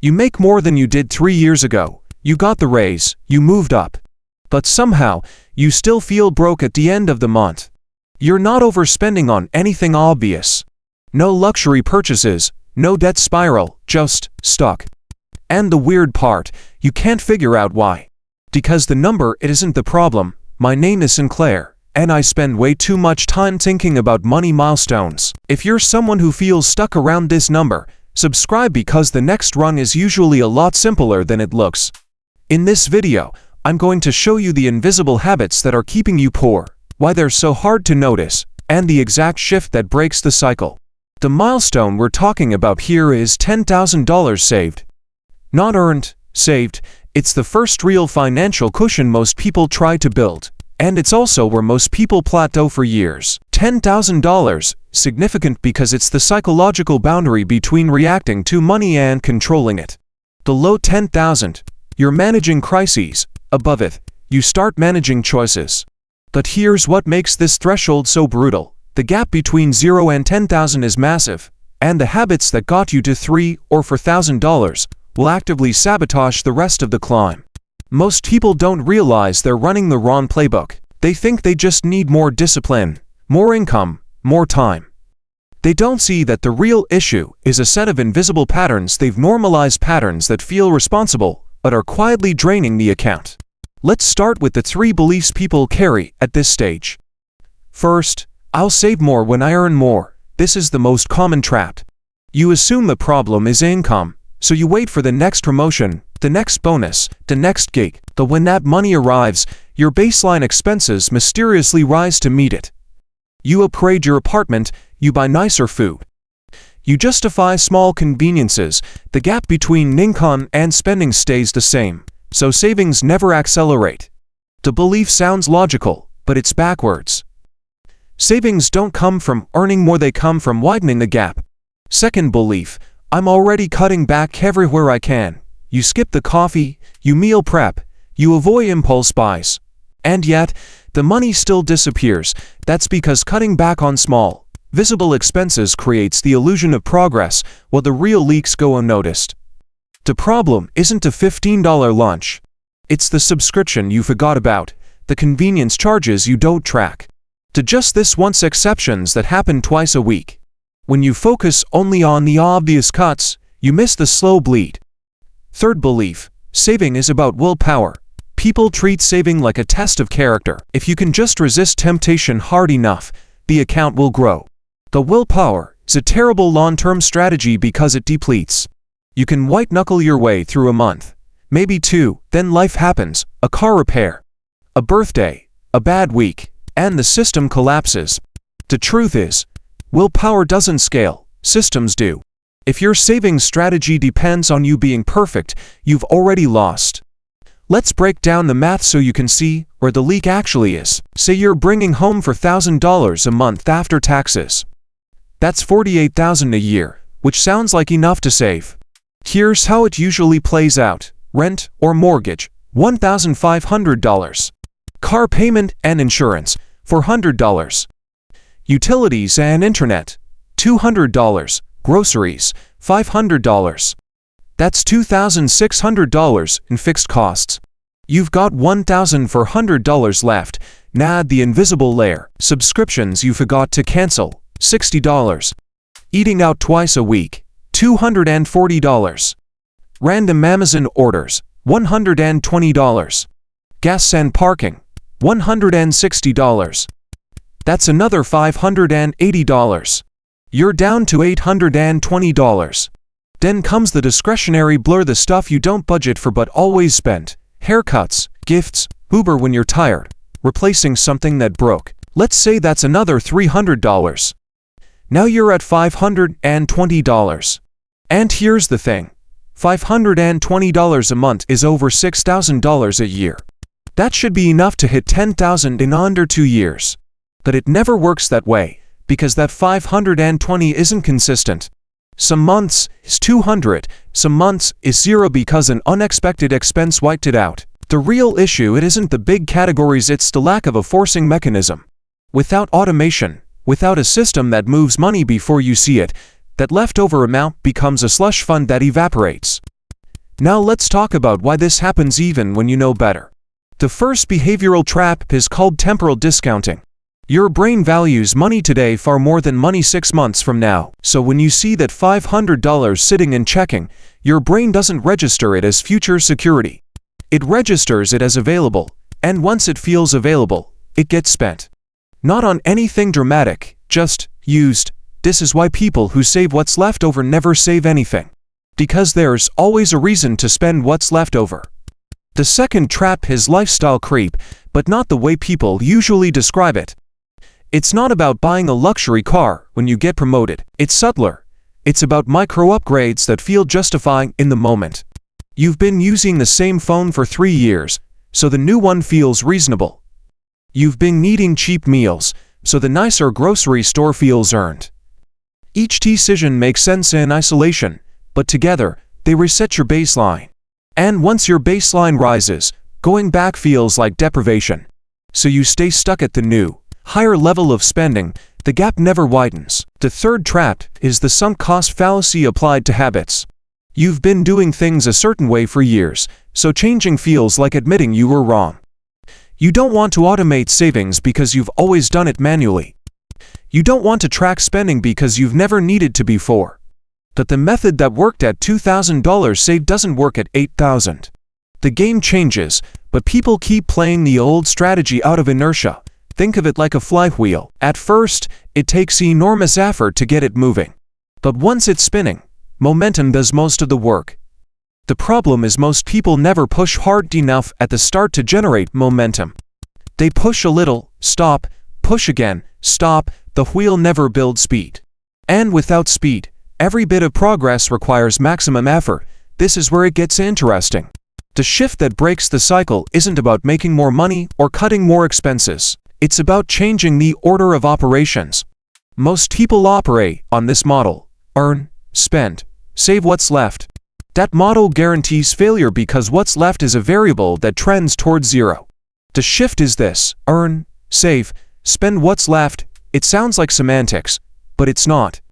You make more than you did 3 years ago. You got the raise, you moved up. But somehow, you still feel broke at the end of the month. You're not overspending on anything obvious. No luxury purchases, no debt spiral, just stuck. And the weird part, you can't figure out why. Because the number, it isn't the problem. My name is Sinclair, and I spend way too much time thinking about money milestones. If you're someone who feels stuck around this number, subscribe because the next rung is usually a lot simpler than it looks. In this video, I'm going to show you the invisible habits that are keeping you poor, why they're so hard to notice, and the exact shift that breaks the cycle. The milestone we're talking about here is $10,000 saved. Not earned, saved. It's the first real financial cushion most people try to build, and it's also where most people plateau for years. $10,000, significant because it's the psychological boundary between reacting to money and controlling it. Below 10,000, you're managing crises. Above it, you start managing choices. But here's what makes this threshold so brutal. The gap between 0 and 10,000 is massive, and the habits that got you to $3,000 or $4,000 will actively sabotage the rest of the climb. Most people don't realize they're running the wrong playbook. They think they just need more discipline, more income, more time. They don't see that the real issue is a set of invisible patterns. They've normalized patterns that feel responsible, but are quietly draining the account. Let's start with the 3 beliefs people carry at this stage. First, I'll save more when I earn more. This is the most common trap. You assume the problem is income, so you wait for the next promotion, the next bonus, the next gig. But when that money arrives, your baseline expenses mysteriously rise to meet it. You upgrade your apartment, you buy nicer food. You justify small conveniences. The gap between income and spending stays the same, so savings never accelerate. The belief sounds logical, but it's backwards. Savings don't come from earning more, they come from widening the gap. Second belief, I'm already cutting back everywhere I can. You skip the coffee, you meal prep, you avoid impulse buys. And yet, the money still disappears. That's because cutting back on small, visible expenses creates the illusion of progress, while the real leaks go unnoticed. The problem isn't a $15 lunch. It's the subscription you forgot about, the convenience charges you don't track. To just this once exceptions that happen twice a week. When you focus only on the obvious cuts, you miss the slow bleed. Third belief, saving is about willpower. People treat saving like a test of character. If you can just resist temptation hard enough, the account will grow. The willpower is a terrible long-term strategy because it depletes. You can white-knuckle your way through a month, maybe 2, then life happens, a car repair, a birthday, a bad week, and the system collapses. The truth is, willpower doesn't scale, systems do. If your savings strategy depends on you being perfect, you've already lost. Let's break down the math so you can see where the leak actually is. Say you're bringing home $4,000 a month after taxes. That's $48,000 a year, which sounds like enough to save. Here's how it usually plays out. Rent or mortgage, $1,500. Car payment and insurance, $400. Utilities and internet, $200. Groceries, $500. That's $2,600 in fixed costs. You've got $1,400 left. Now add the invisible layer. Subscriptions you forgot to cancel, $60. Eating out twice a week, $240. Random Amazon orders, $120. Gas and parking, $160. That's another $580. You're down to $820. Then comes the discretionary blur, the stuff you don't budget for but always spend. Haircuts, gifts, Uber when you're tired, replacing something that broke. Let's say that's another $300. Now you're at $520. And here's the thing. $520 a month is over $6,000 a year. That should be enough to hit $10,000 in under 2 years. But it never works that way, because that $520 isn't consistent. Some months is $200, some months is $0 because an unexpected expense wiped it out. The real issue, it isn't the big categories, it's the lack of a forcing mechanism. Without automation, without a system that moves money before you see it, that leftover amount becomes a slush fund that evaporates. Now let's talk about why this happens even when you know better. The first behavioral trap is called temporal discounting. Your brain values money today far more than money 6 months from now, so when you see that $500 sitting in checking, your brain doesn't register it as future security. It registers it as available, and once it feels available, it gets spent. Not on anything dramatic, just used. This is why people who save what's left over never save anything. Because there's always a reason to spend what's left over. The second trap is lifestyle creep, but not the way people usually describe it. It's not about buying a luxury car when you get promoted. It's subtler. It's about micro upgrades that feel justifying in the moment. You've been using the same phone for 3 years, so the new one feels reasonable. You've been eating cheap meals, so the nicer grocery store feels earned. Each decision makes sense in isolation, but together, they reset your baseline. And once your baseline rises, going back feels like deprivation. So you stay stuck at the new, higher level of spending. The gap never widens. The third trap is the sunk cost fallacy applied to habits. You've been doing things a certain way for years, so changing feels like admitting you were wrong. You don't want to automate savings because you've always done it manually. You don't want to track spending because you've never needed to before. But the method that worked at $2,000 saved doesn't work at $8,000. The game changes, but people keep playing the old strategy out of inertia. Think of it like a flywheel. At first, it takes enormous effort to get it moving. But once it's spinning, momentum does most of the work. The problem is most people never push hard enough at the start to generate momentum. They push a little, stop, push again, stop. The wheel never builds speed. And without speed, every bit of progress requires maximum effort. This is where it gets interesting. The shift that breaks the cycle isn't about making more money or cutting more expenses. It's about changing the order of operations. Most people operate on this model: earn, spend, save what's left. That model guarantees failure because what's left is a variable that trends towards zero. The shift is this: earn, save, spend what's left. It sounds like semantics, but it's not.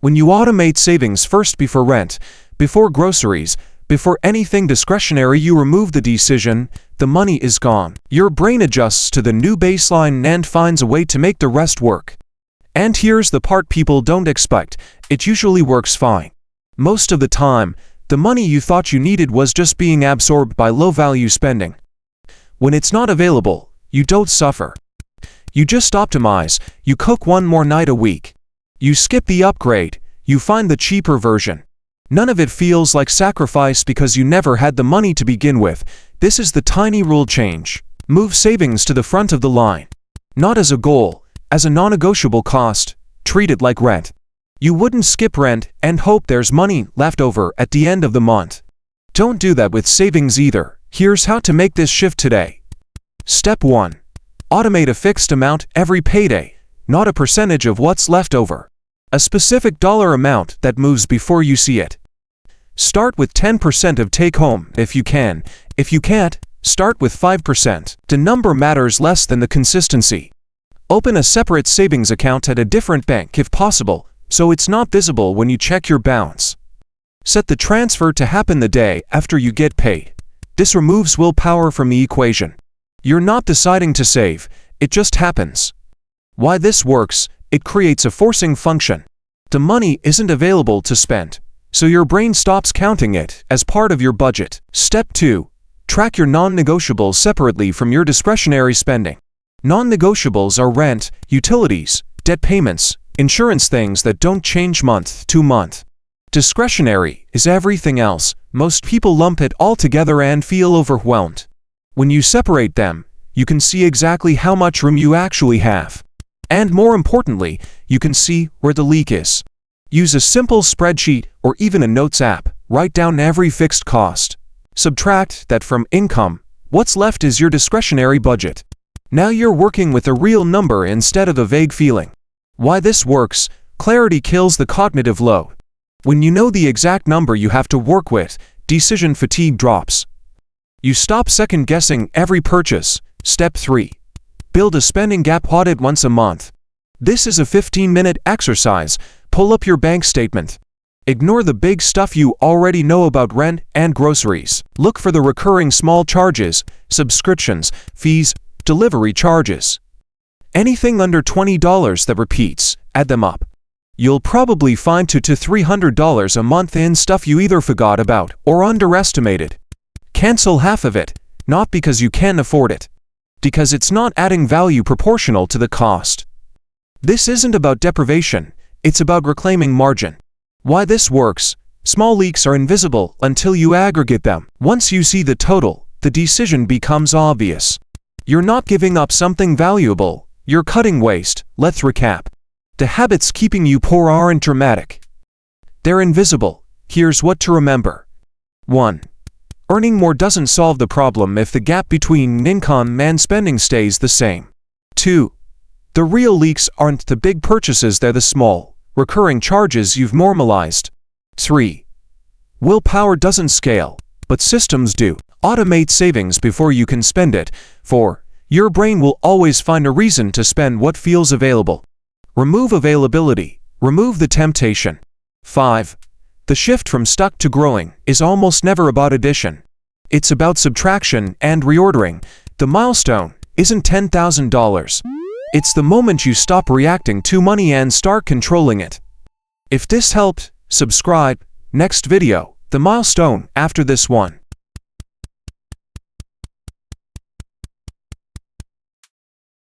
When you automate savings first before rent, before groceries, before anything discretionary, you remove the decision, the money is gone. Your brain adjusts to the new baseline and finds a way to make the rest work. And here's the part people don't expect: it usually works fine. Most of the time, the money you thought you needed was just being absorbed by low-value spending. When it's not available, you don't suffer. You just optimize. You cook one more night a week. You skip the upgrade. You find the cheaper version. None of it feels like sacrifice because you never had the money to begin with. This is the tiny rule change. Move savings to the front of the line. Not as a goal, as a non-negotiable cost. Treat it like rent. You wouldn't skip rent and hope there's money left over at the end of the month. Don't do that with savings either. Here's how to make this shift today. Step 1. Automate a fixed amount every payday, not a percentage of what's left over. A specific dollar amount that moves before you see it. Start with 10% of take-home if you can. If you can't, start with 5%. The number matters less than the consistency. Open a separate savings account at a different bank if possible, so it's not visible when you check your balance. Set the transfer to happen the day after you get paid. This removes willpower from the equation. You're not deciding to save, it just happens. Why this works: it creates a forcing function. The money isn't available to spend, so your brain stops counting it as part of your budget. Step 2. Track your non-negotiables separately from your discretionary spending. Non-negotiables are rent, utilities, debt payments, insurance, things that don't change month to month. Discretionary is everything else. Most people lump it all together and feel overwhelmed. When you separate them, you can see exactly how much room you actually have. And more importantly, you can see where the leak is. Use a simple spreadsheet or even a notes app. Write down every fixed cost. Subtract that from income. What's left is your discretionary budget. Now you're working with a real number instead of a vague feeling. Why this works: clarity kills the cognitive load. When you know the exact number you have to work with, decision fatigue drops. You stop second-guessing every purchase. Step 3. Build a spending gap audit once a month. This is a 15-minute exercise. Pull up your bank statement. Ignore the big stuff you already know about rent and groceries. Look for the recurring small charges, subscriptions, fees, delivery charges. Anything under $20 that repeats, add them up. You'll probably find $200 to $300 a month in stuff you either forgot about or underestimated. Cancel half of it, not because you can't afford it, because it's not adding value proportional to the cost. This isn't about deprivation, it's about reclaiming margin. Why this works: small leaks are invisible until you aggregate them. Once you see the total, the decision becomes obvious. You're not giving up something valuable, you're cutting waste. Let's recap. The habits keeping you poor aren't dramatic. They're invisible. Here's what to remember. 1. Earning more doesn't solve the problem if the gap between income and spending stays the same. 2. The real leaks aren't the big purchases, they're the small, recurring charges you've normalized. 3. Willpower doesn't scale, but systems do. Automate savings before you can spend it. 4. Your brain will always find a reason to spend what feels available. Remove availability. Remove the temptation. 5. The shift from stuck to growing is almost never about addition. It's about subtraction and reordering. The milestone isn't $10,000. It's the moment you stop reacting to money and start controlling it. If this helped, subscribe. Next video, the milestone after this one.